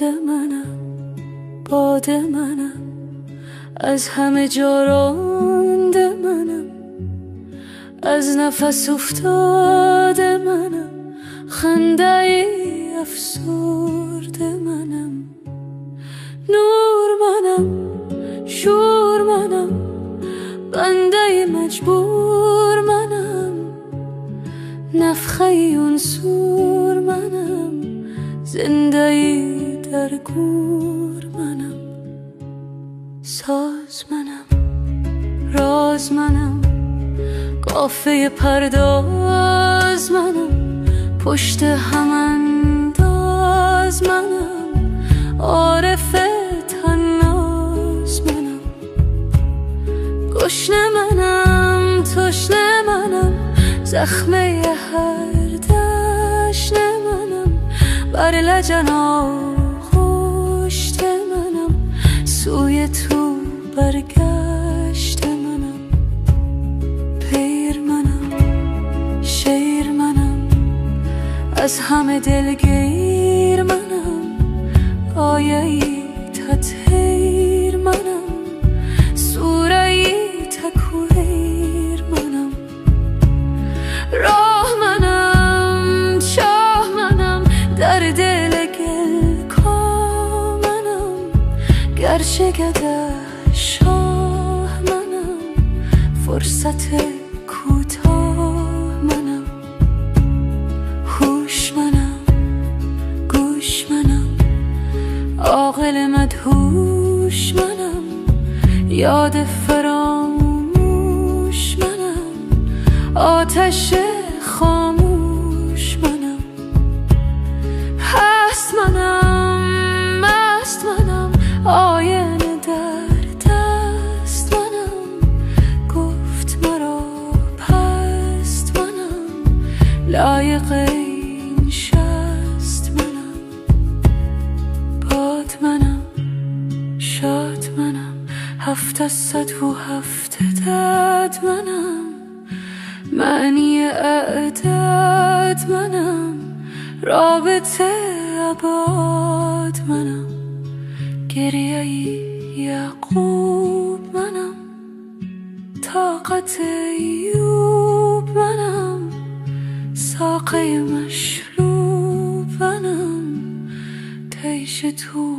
باد منم، باد منم، از همه جا رانده منم، از نفس افتاده منم، خنده افسرده منم، نور منم، شور منم، بنده مجبور منم، نفخه اون سور منم، زنده در گور منم، ساز منم، راز منم، قافه پرداز منم، پشت هم انداز منم، عارف تناز منم، گشنه منم، تشنه منم، زخمه هر دشت منم، بر لجن آغشته منم، سوی تو برگشت منم، پیر منم، شیر منم، از همه دلگیر منم، آیه‌ای تطهیر منم، سوره‌ای تکویر منم، راه منم، چاه منم، در دل گل کامنم، گرچه گده شاه منم، فرصت کوتاه منم، هوش منم، گوش منم، عاقل مدهوش منم، یاد فراموش منم، آتش خاموش منم، هست منم، مست منم، آینه در دست منم، گفت مرا پست منم، لایق این شست منم، باد منم، شاد منم، 707 دد منم، معنی اعداد منم، رابطه ابعاد منم، گریه یعقوب منم، طاقت ایوب منم، ساقه مشروب منم، تیش تو